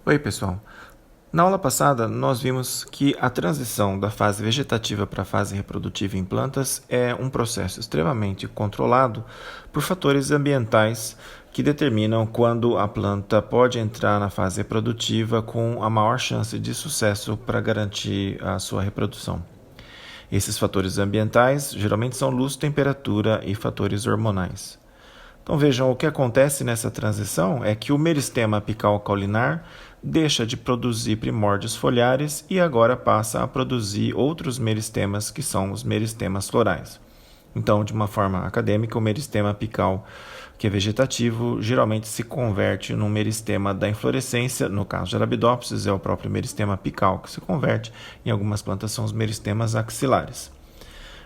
Oi, pessoal. Na aula passada, nós vimos que a transição da fase vegetativa para a fase reprodutiva em plantas é um processo extremamente controlado por fatores ambientais que determinam quando a planta pode entrar na fase reprodutiva com a maior chance de sucesso para garantir a sua reprodução. Esses fatores ambientais geralmente são luz, temperatura e fatores hormonais. Então vejam, o que acontece nessa transição é que o meristema apical caulinar deixa de produzir primórdios foliares e agora passa a produzir outros meristemas, que são os meristemas florais. Então, de uma forma acadêmica, o meristema apical, que é vegetativo, geralmente se converte num meristema da inflorescência. No caso de Arabidopsis, é o próprio meristema apical que se converte. Em algumas plantas são os meristemas axilares.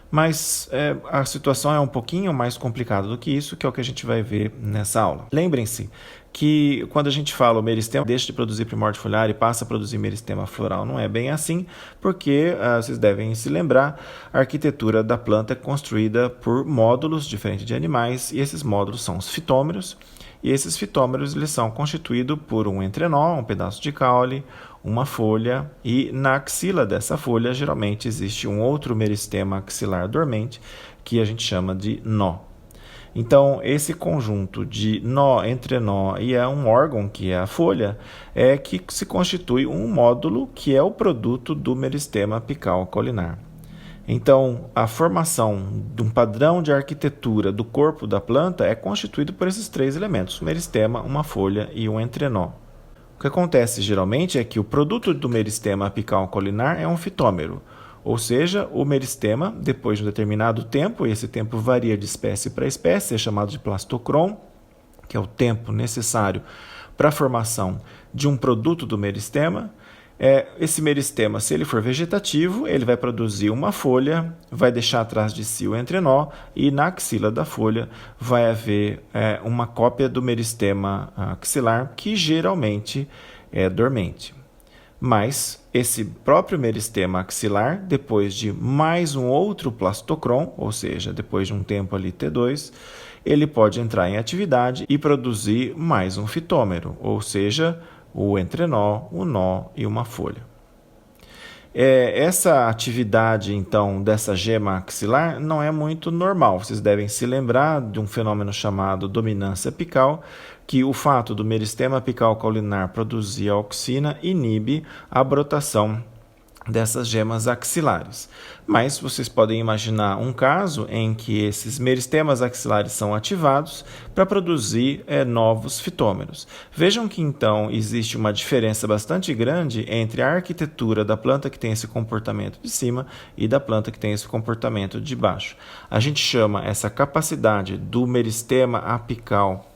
Mas a situação é um pouquinho mais complicada do que isso, que é o que a gente vai ver nessa aula. Lembrem-se que quando a gente fala o meristema deixa de produzir primórdio foliar e passa a produzir meristema floral, não é bem assim, porque vocês devem se lembrar, a arquitetura da planta é construída por módulos diferentes de animais, e esses módulos são os fitômeros, e esses fitômeros eles são constituídos por um entrenó, um pedaço de caule, uma folha, e na axila dessa folha geralmente existe um outro meristema axilar dormente que a gente chama de nó. Então, esse conjunto de nó, entrenó e um órgão, que é a folha, é que se constitui um módulo que é o produto do meristema apical caulinar. Então, a formação de um padrão de arquitetura do corpo da planta é constituído por esses três elementos: um meristema, uma folha e um entrenó. O que acontece geralmente é que o produto do meristema apical caulinar é um fitômero, ou seja, o meristema, depois de um determinado tempo, e esse tempo varia de espécie para espécie, é chamado de plastocrom, que é o tempo necessário para a formação de um produto do meristema. Esse meristema, se ele for vegetativo, ele vai produzir uma folha, vai deixar atrás de si o entrenó, e na axila da folha vai haver uma cópia do meristema axilar, que geralmente é dormente. Mas esse próprio meristema axilar, depois de mais um outro plastocrom, ou seja, depois de um tempo ali T2, ele pode entrar em atividade e produzir mais um fitômero, ou seja, o entrenó, o nó e uma folha. Essa atividade, então, dessa gema axilar não é muito normal. Vocês devem se lembrar de um fenômeno chamado dominância apical, que o fato do meristema apical caulinar produzir a auxina inibe a brotação dessas gemas axilares. Mas vocês podem imaginar um caso em que esses meristemas axilares são ativados para produzir novos fitômeros. Vejam que então existe uma diferença bastante grande entre a arquitetura da planta que tem esse comportamento de cima e da planta que tem esse comportamento de baixo. A gente chama essa capacidade do meristema apical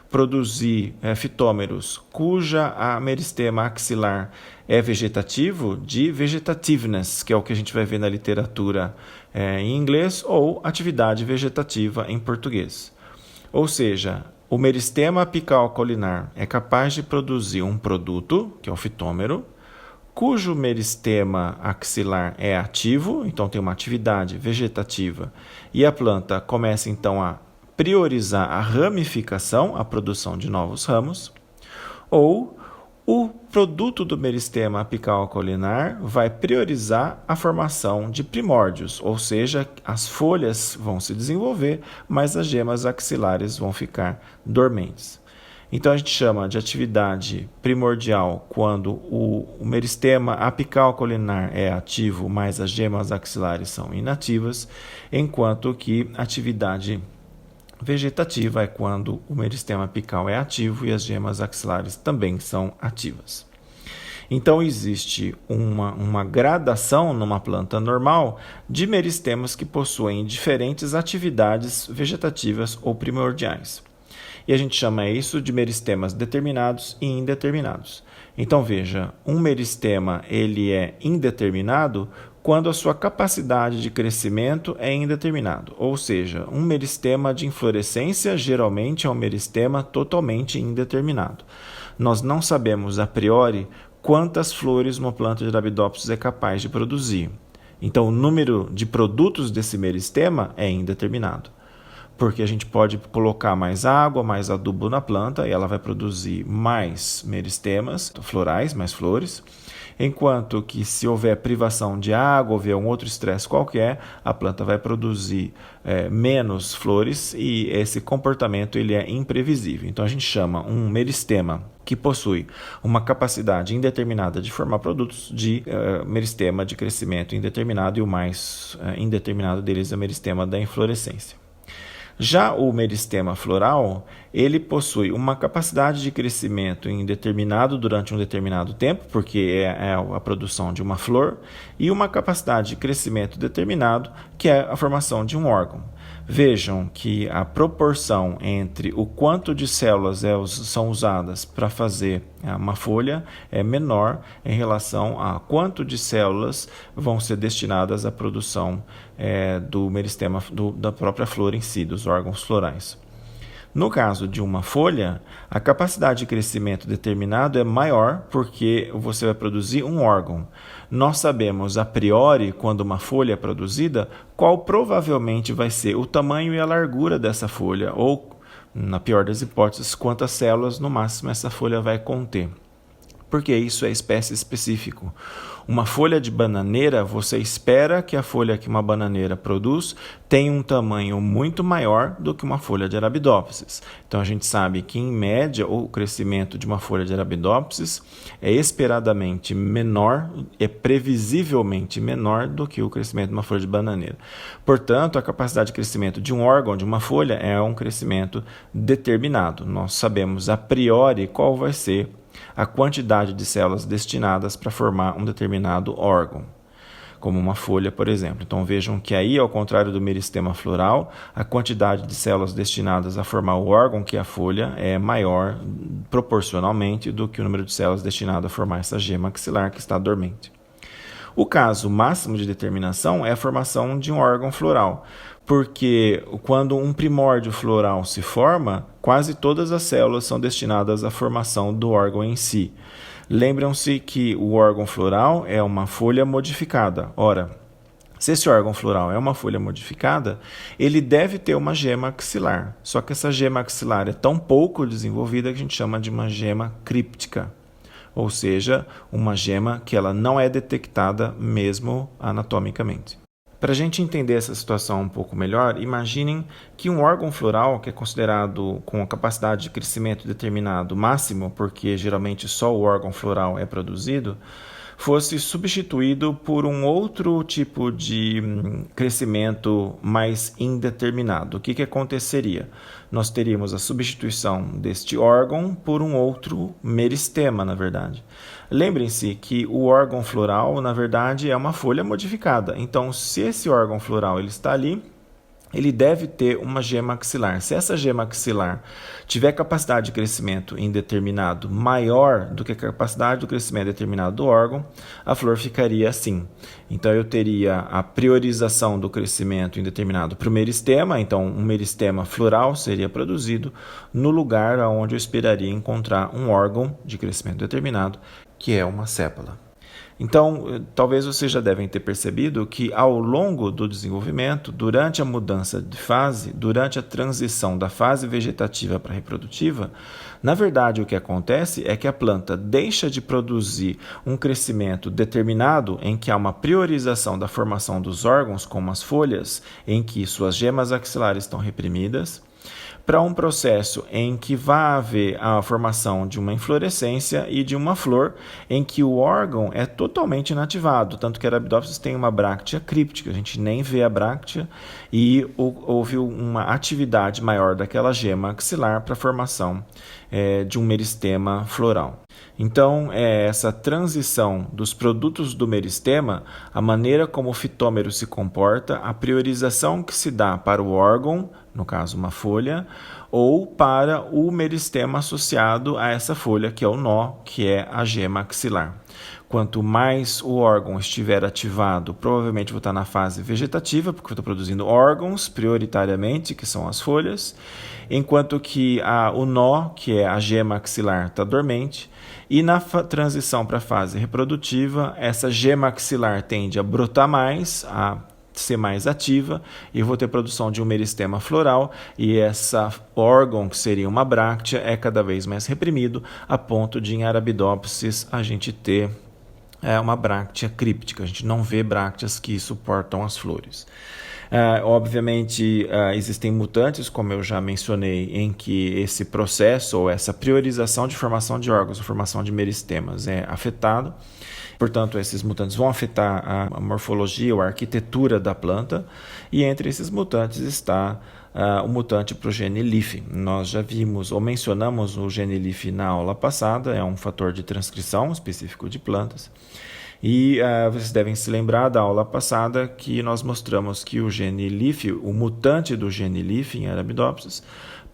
produzir fitômeros cuja a meristema axilar é vegetativo, de vegetativeness, que é o que a gente vai ver na literatura em inglês, ou atividade vegetativa em português. Ou seja, o meristema apical caulinar é capaz de produzir um produto, que é o fitômero, cujo meristema axilar é ativo, então tem uma atividade vegetativa, e a planta começa então a priorizar a ramificação, a produção de novos ramos, ou o produto do meristema apical caulinar vai priorizar a formação de primórdios, ou seja, as folhas vão se desenvolver, mas as gemas axilares vão ficar dormentes. Então a gente chama de atividade primordial quando o meristema apical caulinar é ativo, mas as gemas axilares são inativas, enquanto que atividade vegetativa é quando o meristema apical é ativo e as gemas axilares também são ativas. Então existe uma gradação numa planta normal de meristemas que possuem diferentes atividades vegetativas ou primordiais. E a gente chama isso de meristemas determinados e indeterminados. Então veja, um meristema ele é indeterminado quando a sua capacidade de crescimento é indeterminado, ou seja, um meristema de inflorescência geralmente é um meristema totalmente indeterminado. Nós não sabemos a priori quantas flores uma planta de Arabidopsis é capaz de produzir. Então o número de produtos desse meristema é indeterminado. porque a gente pode colocar mais água, mais adubo na planta e ela vai produzir mais meristemas florais, mais flores. Enquanto que se houver privação de água, houver um outro estresse qualquer, a planta vai produzir menos flores e esse comportamento ele é imprevisível. Então a gente chama um meristema que possui uma capacidade indeterminada de formar produtos de meristema de crescimento indeterminado, e o mais indeterminado deles é o meristema da inflorescência. Já o meristema floral, ele possui uma capacidade de crescimento indeterminado durante um determinado tempo, porque é a produção de uma flor, e uma capacidade de crescimento determinado, que é a formação de um órgão. Vejam que a proporção entre o quanto de células são usadas para fazer uma folha é menor em relação a quanto de células vão ser destinadas à produção do meristema da própria flor em si, dos órgãos florais. No caso de uma folha, a capacidade de crescimento determinado é maior porque você vai produzir um órgão. Nós sabemos a priori, quando uma folha é produzida, qual provavelmente vai ser o tamanho e a largura dessa folha, ou, na pior das hipóteses, quantas células no máximo essa folha vai conter. Porque isso é espécie específico. Uma folha de bananeira, você espera que a folha que uma bananeira produz tenha um tamanho muito maior do que uma folha de Arabidopsis. Então a gente sabe que, em média, o crescimento de uma folha de Arabidopsis é esperadamente menor, é previsivelmente menor do que o crescimento de uma folha de bananeira. Portanto, a capacidade de crescimento de um órgão, de uma folha, é um crescimento determinado. Nós sabemos a priori qual vai ser a quantidade de células destinadas para formar um determinado órgão, como uma folha, por exemplo. Então vejam que aí, ao contrário do meristema floral, a quantidade de células destinadas a formar o órgão, que é a folha, é maior proporcionalmente do que o número de células destinadas a formar essa gema axilar que está dormente. O caso máximo de determinação é a formação de um órgão floral, porque quando um primórdio floral se forma, quase todas as células são destinadas à formação do órgão em si. Lembram-se que o órgão floral é uma folha modificada. Ora, se esse órgão floral é uma folha modificada, ele deve ter uma gema axilar. Só que essa gema axilar é tão pouco desenvolvida que a gente chama de uma gema críptica. Ou seja, uma gema que ela não é detectada mesmo anatomicamente. Para a gente entender essa situação um pouco melhor, imaginem que um órgão floral, que é considerado com a capacidade de crescimento determinado máximo, porque geralmente só o órgão floral é produzido, fosse substituído por um outro tipo de crescimento mais indeterminado. O que aconteceria? Nós teríamos a substituição deste órgão por um outro meristema, na verdade. Lembrem-se que o órgão floral, na verdade, é uma folha modificada. Então, se esse órgão floral ele está ali, ele deve ter uma gema axilar. Se essa gema axilar tiver capacidade de crescimento indeterminado maior do que a capacidade do crescimento determinado do órgão, a flor ficaria assim. Então eu teria a priorização do crescimento indeterminado para o meristema, então um meristema floral seria produzido no lugar onde eu esperaria encontrar um órgão de crescimento determinado, que é uma sépala. Então, talvez vocês já devem ter percebido que, ao longo do desenvolvimento, durante a mudança de fase, durante a transição da fase vegetativa para a reprodutiva, na verdade o que acontece é que a planta deixa de produzir um crescimento determinado em que há uma priorização da formação dos órgãos, como as folhas, em que suas gemas axilares estão reprimidas, para um processo em que vai haver a formação de uma inflorescência e de uma flor, em que o órgão é totalmente inativado, tanto que a Arabidopsis tem uma bráctea críptica, a gente nem vê a bráctea, e houve uma atividade maior daquela gema axilar para a formação de um meristema floral. Então, essa transição dos produtos do meristema, a maneira como o fitômero se comporta, a priorização que se dá para o órgão, no caso uma folha, ou para o meristema associado a essa folha, que é o nó, que é a gema axilar. Quanto mais o órgão estiver ativado, provavelmente vou estar na fase vegetativa, porque eu estou produzindo órgãos prioritariamente, que são as folhas, enquanto que o nó, que é a gema axilar, está dormente. E na transição para a fase reprodutiva, essa gema axilar tende a brotar mais, a ser mais ativa e vou ter produção de um meristema floral, e essa órgão, que seria uma bráctea, é cada vez mais reprimido, a ponto de em Arabidopsis a gente ter uma bráctea críptica. A gente não vê brácteas que suportam as flores. Obviamente, existem mutantes, como eu já mencionei, em que esse processo ou essa priorização de formação de órgãos, formação de meristemas é afetado. Portanto, esses mutantes vão afetar a morfologia ou a arquitetura da planta, e entre esses mutantes está o mutante para o gene LIF. Nós já vimos ou mencionamos o gene LIF na aula passada, é um fator de transcrição específico de plantas. E vocês devem se lembrar da aula passada que nós mostramos que o gene LIF, o mutante do gene LIF em Arabidopsis,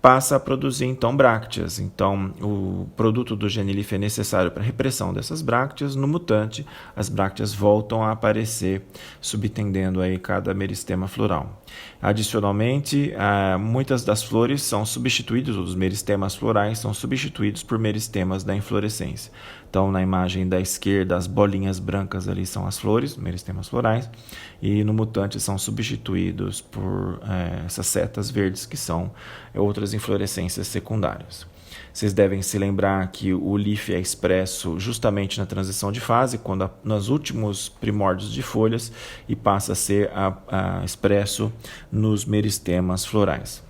passa a produzir então brácteas. Então, o produto do gene LIF é necessário para a repressão dessas brácteas. No mutante, as brácteas voltam a aparecer, subtendendo aí cada meristema floral. Adicionalmente, muitas das flores são substituídas, os meristemas florais são substituídos por meristemas da inflorescência. Então, na imagem da esquerda, as bolinhas brancas ali são as flores, meristemas florais, e no mutante são substituídos por essas setas verdes, que são outras inflorescências secundárias. Vocês devem se lembrar que o LIF é expresso justamente na transição de fase, quando nos últimos primórdios de folhas, e passa a ser expresso nos meristemas florais.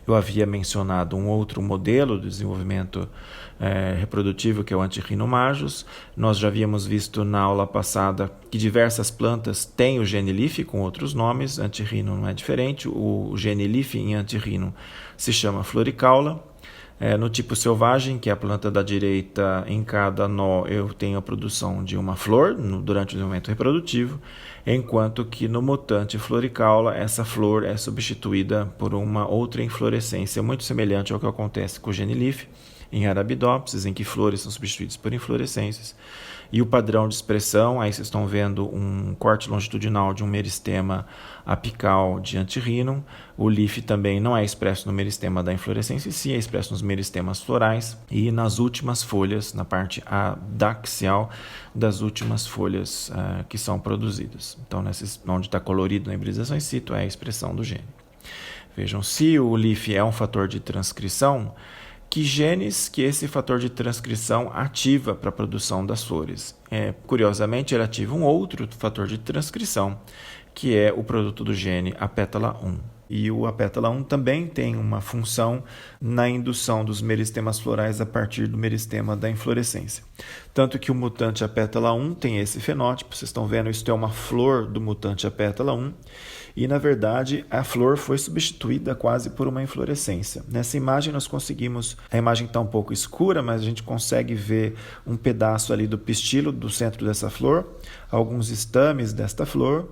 Eu havia mencionado um outro modelo de desenvolvimento reprodutivo, que é o Antirrhinomagus. Nós já havíamos visto na aula passada que diversas plantas têm o gene LIF com outros nomes. Antirrhino não é diferente. O gene LIF em Antirrhino se chama Floricaula. No tipo selvagem, que é a planta da direita, em cada nó eu tenho a produção de uma flor durante o desenvolvimento reprodutivo, enquanto que no mutante Floricaula, essa flor é substituída por uma outra inflorescência muito semelhante ao que acontece com o gene LIF em Arabidopsis, em que flores são substituídas por inflorescências. E o padrão de expressão, aí vocês estão vendo um corte longitudinal de um meristema apical de Antirrhinum. O LIF também não é expresso no meristema da inflorescência, e sim é expresso nos meristemas florais e nas últimas folhas, na parte adaxial das últimas folhas que são produzidas. Então, onde está colorido na hibridização in situ, é a expressão do gene. Vejam, se o LIF é um fator de transcrição, que genes que esse fator de transcrição ativa para a produção das flores? Curiosamente, ele ativa um outro fator de transcrição, que é o produto do gene apétala-1. E o apétala-1 também tem uma função na indução dos meristemas florais a partir do meristema da inflorescência. Tanto que o mutante apétala-1 tem esse fenótipo. Vocês estão vendo, isso é uma flor do mutante apétala-1. E, na verdade, a flor foi substituída quase por uma inflorescência. Nessa imagem nós conseguimos, a imagem está um pouco escura, mas a gente consegue ver um pedaço ali do pistilo do centro dessa flor, alguns estames desta flor,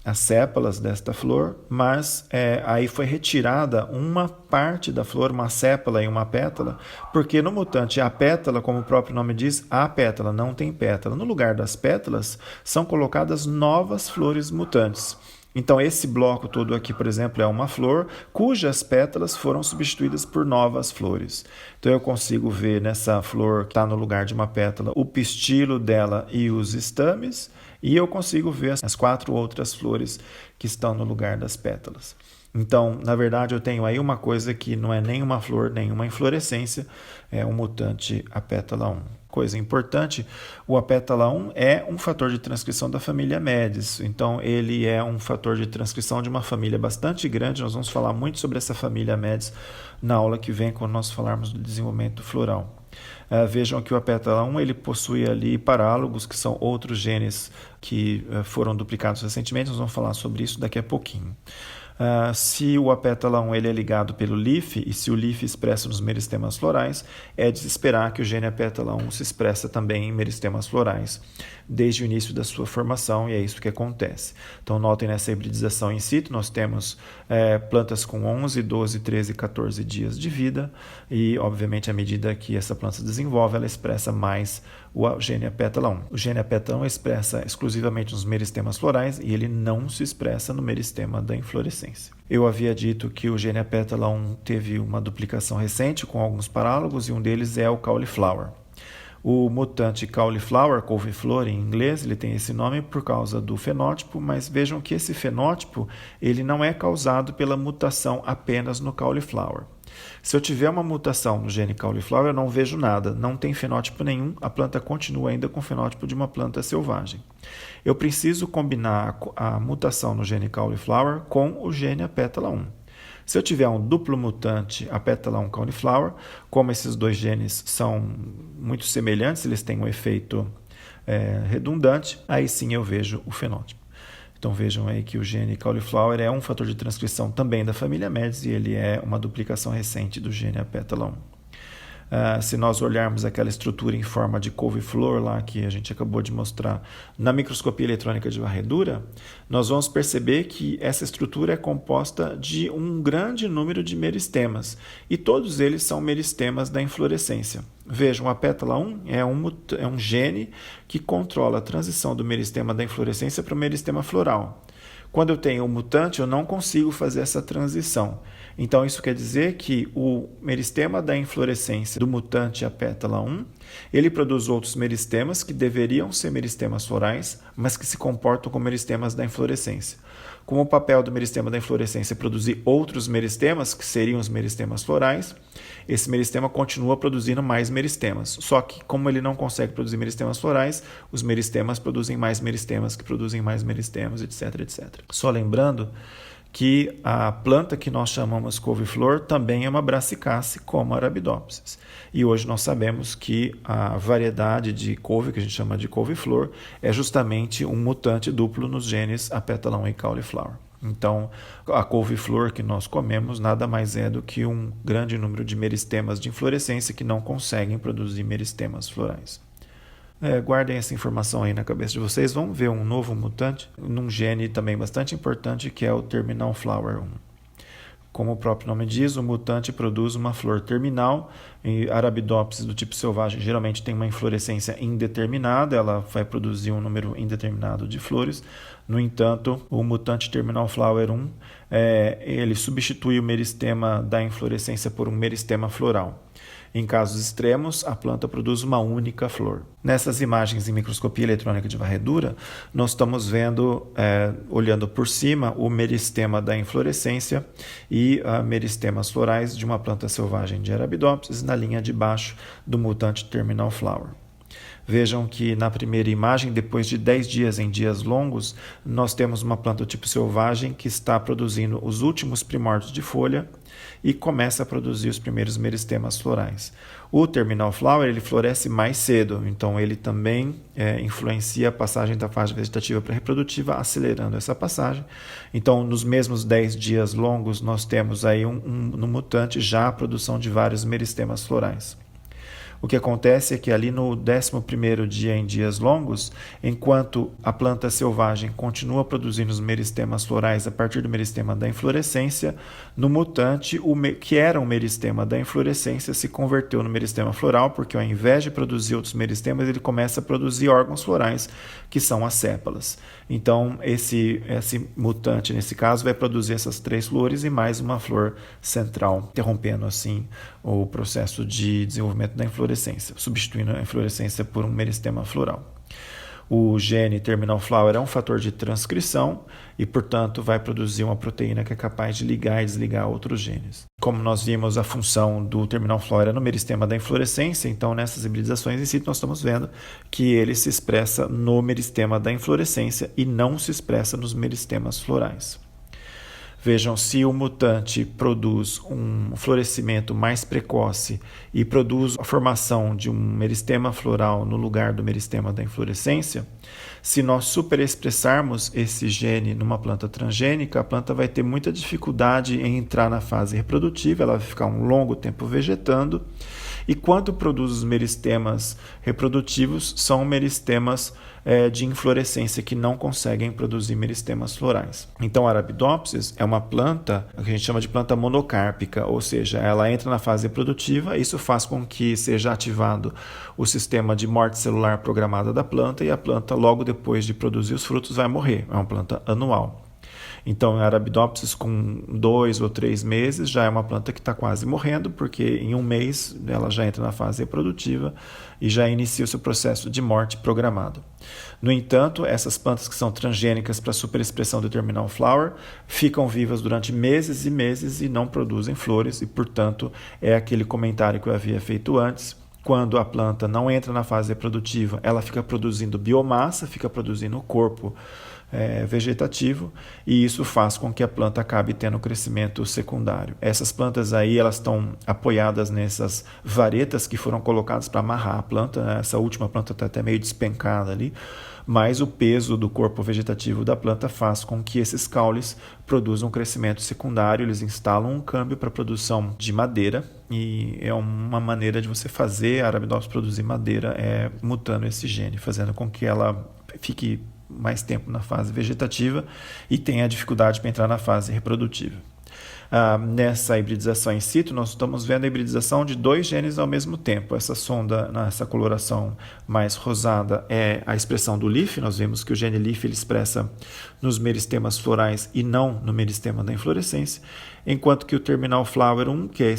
as sépalas desta flor, mas aí foi retirada uma parte da flor, uma sépala e uma pétala, porque no mutante a pétala, como o próprio nome diz, a pétala não tem pétala. No lugar das pétalas são colocadas novas flores mutantes. Então, esse bloco todo aqui, por exemplo, é uma flor cujas pétalas foram substituídas por novas flores. Então, eu consigo ver nessa flor que está no lugar de uma pétala o pistilo dela e os estames, e eu consigo ver as 4 outras flores que estão no lugar das pétalas. Então, na verdade, eu tenho aí uma coisa que não é nem uma flor, nem uma inflorescência, é um mutante apétala-1. Coisa importante, o apétala-1 é um fator de transcrição da família Medes, então ele é um fator de transcrição de uma família bastante grande. Nós vamos falar muito sobre essa família Medes na aula que vem, quando nós falarmos do desenvolvimento floral. Vejam que o apétala-1 ele possui ali parálogos, que são outros genes que foram duplicados recentemente. Nós vamos falar sobre isso daqui a pouquinho. Se o apétala-1 ele é ligado pelo LIF, e se o LIF expressa nos meristemas florais, é de se esperar que o gene apétala-1 se expressa também em meristemas florais, desde o início da sua formação, e é isso que acontece. Então, notem nessa hibridização in situ, nós temos plantas com 11, 12, 13, 14 dias de vida, e, obviamente, à medida que essa planta se desenvolve, ela expressa mais o gene apétala-1. O gene apétala-1 expressa exclusivamente nos meristemas florais, e ele não se expressa no meristema da inflorescência. Eu havia dito que o gene apétala-1 teve uma duplicação recente com alguns parálogos, e um deles é o cauliflower. O mutante cauliflower, couve-flor em inglês, ele tem esse nome por causa do fenótipo, mas vejam que esse fenótipo ele não é causado pela mutação apenas no cauliflower. Se eu tiver uma mutação no gene cauliflower, eu não vejo nada, não tem fenótipo nenhum, a planta continua ainda com o fenótipo de uma planta selvagem. Eu preciso combinar a mutação no gene cauliflower com o gene apétala 1. Se eu tiver um duplo mutante apétala 1 cauliflower, como esses dois genes são muito semelhantes, eles têm um efeito redundante, aí sim eu vejo o fenótipo. Então vejam aí que o gene cauliflower é um fator de transcrição também da família MEDS e ele é uma duplicação recente do gene apétala 1. Se nós olharmos aquela estrutura em forma de couve-flor lá que a gente acabou de mostrar na microscopia eletrônica de varredura, nós vamos perceber que essa estrutura é composta de um grande número de meristemas e todos eles são meristemas da inflorescência. Vejam, a pétala 1 é um gene que controla a transição do meristema da inflorescência para o meristema floral. Quando eu tenho um mutante, eu não consigo fazer essa transição. Então, isso quer dizer que o meristema da inflorescência do mutante apétala 1, ele produz outros meristemas que deveriam ser meristemas florais, mas que se comportam como meristemas da inflorescência. Como o papel do meristema da inflorescência é produzir outros meristemas, que seriam os meristemas florais, esse meristema continua produzindo mais meristemas. Só que, como ele não consegue produzir meristemas florais, os meristemas produzem mais meristemas, que produzem mais meristemas, etc, etc. Só lembrando que a planta que nós chamamos couve-flor também é uma brassicace, como a Arabidopsis. E hoje nós sabemos que a variedade de couve, que a gente chama de couve-flor, é justamente um mutante duplo nos genes apétala 1 e cauliflower. Então, a couve-flor que nós comemos nada mais é do que um grande número de meristemas de inflorescência que não conseguem produzir meristemas florais. Guardem essa informação aí na cabeça de vocês. Vamos ver um novo mutante num gene também bastante importante, que é o terminal flower 1. Como o próprio nome diz, o mutante produz uma flor terminal. E Arabidopsis do tipo selvagem geralmente tem uma inflorescência indeterminada, ela vai produzir um número indeterminado de flores. No entanto, o mutante terminal flower 1, ele substitui o meristema da inflorescência por um meristema floral. Em casos extremos, a planta produz uma única flor. Nessas imagens em microscopia eletrônica de varredura, nós estamos vendo, olhando por cima, o meristema da inflorescência e meristemas florais de uma planta selvagem de Arabidopsis na linha de baixo do mutante terminal flower. Vejam que na primeira imagem, depois de 10 dias em dias longos, nós temos uma planta tipo selvagem que está produzindo os últimos primórdios de folha e começa a produzir os primeiros meristemas florais. O terminal flower ele floresce mais cedo, então ele também influencia a passagem da fase vegetativa para a reprodutiva, acelerando essa passagem. Então, nos mesmos 10 dias longos, nós temos aí no mutante já a produção de vários meristemas florais. O que acontece é que ali no 11º dia em dias longos, enquanto a planta selvagem continua produzindo os meristemas florais a partir do meristema da inflorescência, no mutante, que era um meristema da inflorescência, se converteu no meristema floral, porque ao invés de produzir outros meristemas, ele começa a produzir órgãos florais, que são as sépalas. Então, esse mutante, nesse caso, vai produzir essas 3 flores e mais uma flor central, interrompendo assim o processo de desenvolvimento da inflorescência, substituindo a inflorescência por um meristema floral. O gene terminal flower é um fator de transcrição e, portanto, vai produzir uma proteína que é capaz de ligar e desligar outros genes. Como nós vimos, a função do terminal flower é no meristema da inflorescência, então nessas hibridizações em si nós estamos vendo que ele se expressa no meristema da inflorescência e não se expressa nos meristemas florais. Vejam, se o mutante produz um florescimento mais precoce e produz a formação de um meristema floral no lugar do meristema da inflorescência, se nós superexpressarmos esse gene numa planta transgênica, a planta vai ter muita dificuldade em entrar na fase reprodutiva, ela vai ficar um longo tempo vegetando, e quando produz os meristemas reprodutivos, são meristemas de inflorescência que não conseguem produzir meristemas florais. Então, a Arabidopsis é uma planta que a gente chama de planta monocárpica, ou seja, ela entra na fase reprodutiva, isso faz com que seja ativado o sistema de morte celular programada da planta e a planta, logo depois de produzir os frutos, vai morrer. É uma planta anual. Então, a Arabidopsis com 2 ou 3 meses já é uma planta que está quase morrendo, porque em 1 mês ela já entra na fase reprodutiva e já inicia o seu processo de morte programado. No entanto, essas plantas que são transgênicas para superexpressão do terminal flower ficam vivas durante meses e meses e não produzem flores e, portanto, é aquele comentário que eu havia feito antes. Quando a planta não entra na fase reprodutiva, ela fica produzindo biomassa, fica produzindo corpo vegetativo, e isso faz com que a planta acabe tendo crescimento secundário. Essas plantas aí, elas estão apoiadas nessas varetas que foram colocadas para amarrar a planta, né? Essa última planta está até meio despencada ali, mas o peso do corpo vegetativo da planta faz com que esses caules produzam crescimento secundário. Eles instalam um câmbio para a produção de madeira, e é uma maneira de você fazer a Arabidopsis produzir madeira mutando esse gene, fazendo com que ela fique mais tempo na fase vegetativa e tenha dificuldade para entrar na fase reprodutiva. Nessa hibridização in situ, nós estamos vendo a hibridização de 2 genes ao mesmo tempo. Essa sonda, nessa coloração mais rosada, é a expressão do leaf. Nós vemos que o gene leaf ele expressa nos meristemas florais e não no meristema da inflorescência, enquanto que o terminal flower 1, que é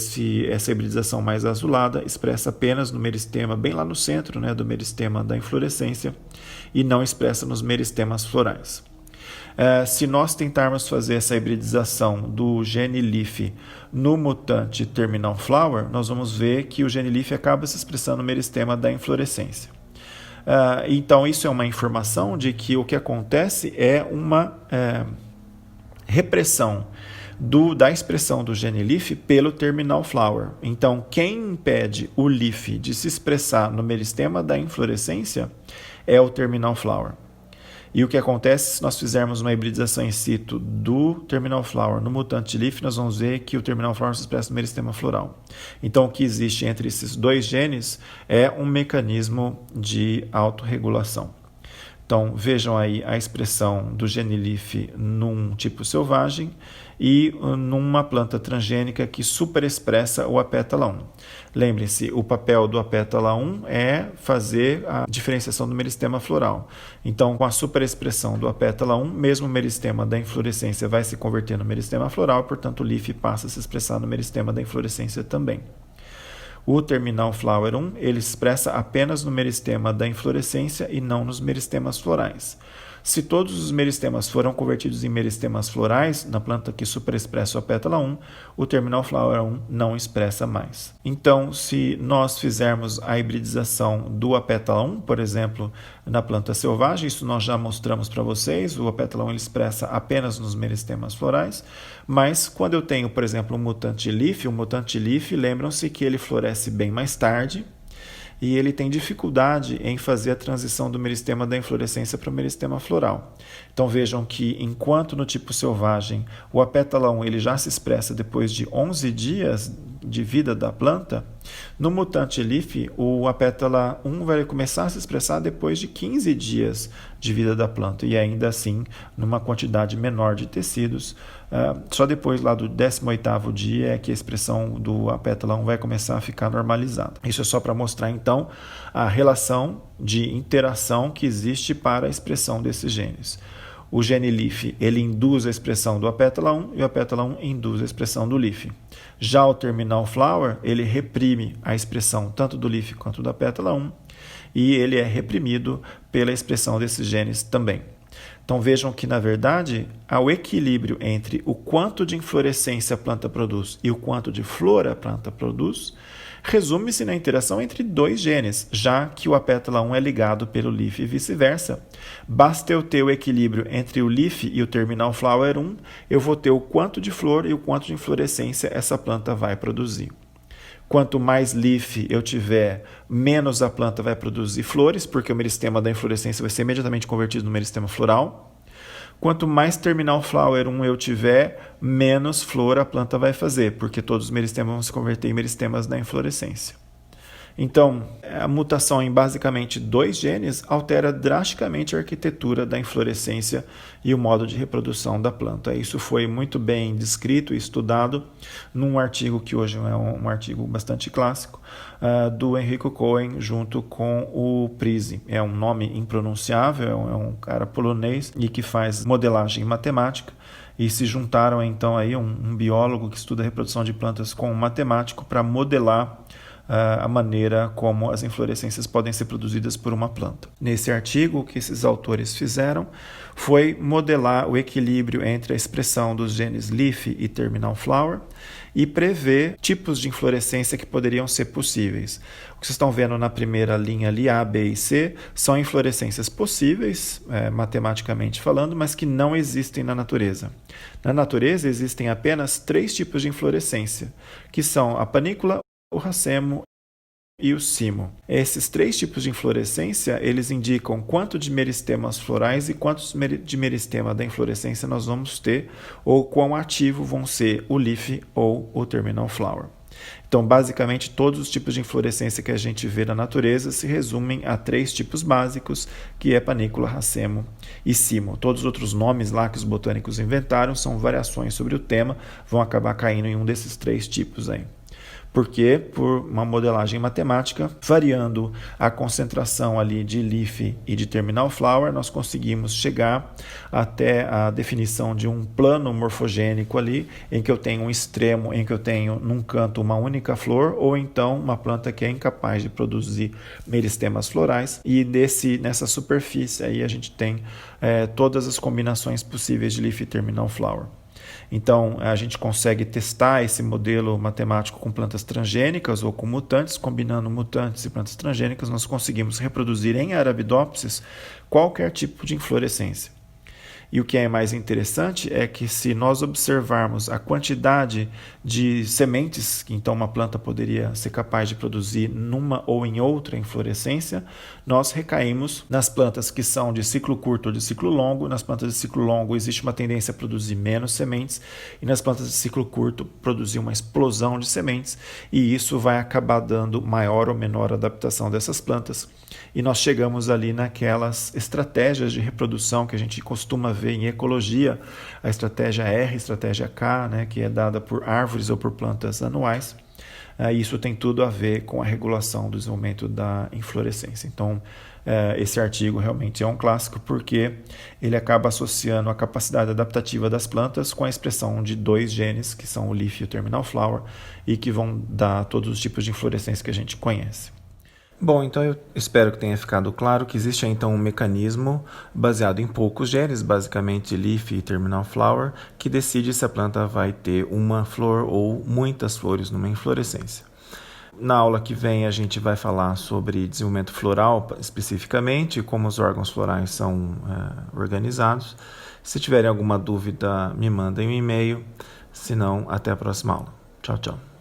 essa hibridização mais azulada, expressa apenas no meristema, bem lá no centro, né, do meristema da inflorescência, e não expressa nos meristemas florais. Se nós tentarmos fazer essa hibridização do gene leaf no mutante terminal flower, nós vamos ver que o gene leaf acaba se expressando no meristema da inflorescência. Então, isso é uma informação de que o que acontece é uma repressão da expressão do gene leaf pelo terminal flower. Então, quem impede o leaf de se expressar no meristema da inflorescência é o terminal flower. E o que acontece se nós fizermos uma hibridização in situ do terminal flower no mutante leaf, nós vamos ver que o terminal flower se expressa no meristema floral. Então, o que existe entre esses 2 genes é um mecanismo de autorregulação. Então, vejam aí a expressão do gene leaf num tipo selvagem e numa planta transgênica que superexpressa o apétala 1. Lembrem-se, o papel do apétala 1 é fazer a diferenciação do meristema floral. Então, com a superexpressão do apétala 1, mesmo o meristema da inflorescência vai se converter no meristema floral, portanto, o leaf passa a se expressar no meristema da inflorescência também. O terminal flower 1, ele expressa apenas no meristema da inflorescência e não nos meristemas florais. Se todos os meristemas foram convertidos em meristemas florais, na planta que superexpressa o apétala 1, o terminal flower 1 não expressa mais. Então, se nós fizermos a hibridização do apétala 1, por exemplo, na planta selvagem, isso nós já mostramos para vocês, o apétala 1 ele expressa apenas nos meristemas florais, mas quando eu tenho, por exemplo, um mutante leaf, lembram-se que ele floresce bem mais tarde, e ele tem dificuldade em fazer a transição do meristema da inflorescência para o meristema floral. Então vejam que enquanto no tipo selvagem o apétala 1 ele já se expressa depois de 11 dias de vida da planta, no mutante leaf o apétala 1 vai começar a se expressar depois de 15 dias de vida da planta e ainda assim numa quantidade menor de tecidos. Só depois lá do 18º dia é que a expressão do apétala 1 vai começar a ficar normalizada. Isso é só para mostrar então a relação de interação que existe para a expressão desses genes. O gene leaf ele induz a expressão do apétala 1 e o apétala 1 induz a expressão do leaf. Já o terminal flower ele reprime a expressão tanto do leaf quanto do apétala 1 e ele é reprimido pela expressão desses genes também. Então vejam que, na verdade, o equilíbrio entre o quanto de inflorescência a planta produz e o quanto de flor a planta produz resume-se na interação entre 2 genes, já que o apétala 1 é ligado pelo leaf e vice-versa. Basta eu ter o equilíbrio entre o leaf e o terminal flower 1, eu vou ter o quanto de flor e o quanto de inflorescência essa planta vai produzir. Quanto mais leaf eu tiver, menos a planta vai produzir flores, porque o meristema da inflorescência vai ser imediatamente convertido no meristema floral. Quanto mais terminal flower 1 eu tiver, menos flor a planta vai fazer, porque todos os meristemas vão se converter em meristemas da inflorescência. Então, a mutação em basicamente 2 genes altera drasticamente a arquitetura da inflorescência e o modo de reprodução da planta. Isso foi muito bem descrito e estudado num artigo que hoje é um artigo bastante clássico, do Enrico Cohen junto com o Prizzi. É um nome impronunciável, é um cara polonês e que faz modelagem matemática. e se juntaram então aí um biólogo que estuda a reprodução de plantas com um matemático para modelar a maneira como as inflorescências podem ser produzidas por uma planta. Nesse artigo, o que esses autores fizeram foi modelar o equilíbrio entre a expressão dos genes leaf e terminal flower e prever tipos de inflorescência que poderiam ser possíveis. O que vocês estão vendo na primeira linha ali, A, B e C, são inflorescências possíveis, matematicamente falando, mas que não existem na natureza. Na natureza existem apenas 3 tipos de inflorescência, que são a panícula, o racemo e o cimo. Esses 3 tipos de inflorescência, eles indicam quanto de meristemas florais e quantos de meristema da inflorescência nós vamos ter, ou quão ativo vão ser o leaf ou o terminal flower. Então, basicamente, todos os tipos de inflorescência que a gente vê na natureza se resumem a 3 tipos básicos, que é panícula, racemo e cimo. Todos os outros nomes lá que os botânicos inventaram são variações sobre o tema, vão acabar caindo em um desses 3 tipos aí. Porque, por uma modelagem matemática, variando a concentração ali de leaf e de terminal flower, nós conseguimos chegar até a definição de um plano morfogênico ali, em que eu tenho um extremo, em que eu tenho num canto uma única flor, ou então uma planta que é incapaz de produzir meristemas florais, e nessa superfície aí a gente tem todas as combinações possíveis de leaf e terminal flower. Então, a gente consegue testar esse modelo matemático com plantas transgênicas ou com mutantes. Combinando mutantes e plantas transgênicas, nós conseguimos reproduzir em Arabidopsis qualquer tipo de inflorescência. E o que é mais interessante é que, se nós observarmos a quantidade de sementes que então uma planta poderia ser capaz de produzir numa ou em outra inflorescência, nós recaímos nas plantas que são de ciclo curto ou de ciclo longo. Nas plantas de ciclo longo existe uma tendência a produzir menos sementes, e nas plantas de ciclo curto produzir uma explosão de sementes, e isso vai acabar dando maior ou menor adaptação dessas plantas. E nós chegamos ali naquelas estratégias de reprodução que a gente costuma ver em ecologia, a estratégia R, estratégia K, né, que é dada por árvores ou por plantas anuais. Isso tem tudo a ver com a regulação do desenvolvimento da inflorescência. Então, esse artigo realmente é um clássico, porque ele acaba associando a capacidade adaptativa das plantas com a expressão de 2 genes, que são o leaf e o terminal flower, e que vão dar todos os tipos de inflorescência que a gente conhece. Bom, então eu espero que tenha ficado claro que existe então um mecanismo baseado em poucos genes, basicamente leaf e terminal flower, que decide se a planta vai ter uma flor ou muitas flores numa inflorescência. Na aula que vem a gente vai falar sobre desenvolvimento floral especificamente, como os órgãos florais são organizados. Se tiverem alguma dúvida, me mandem um e-mail, se não, até a próxima aula. Tchau, tchau.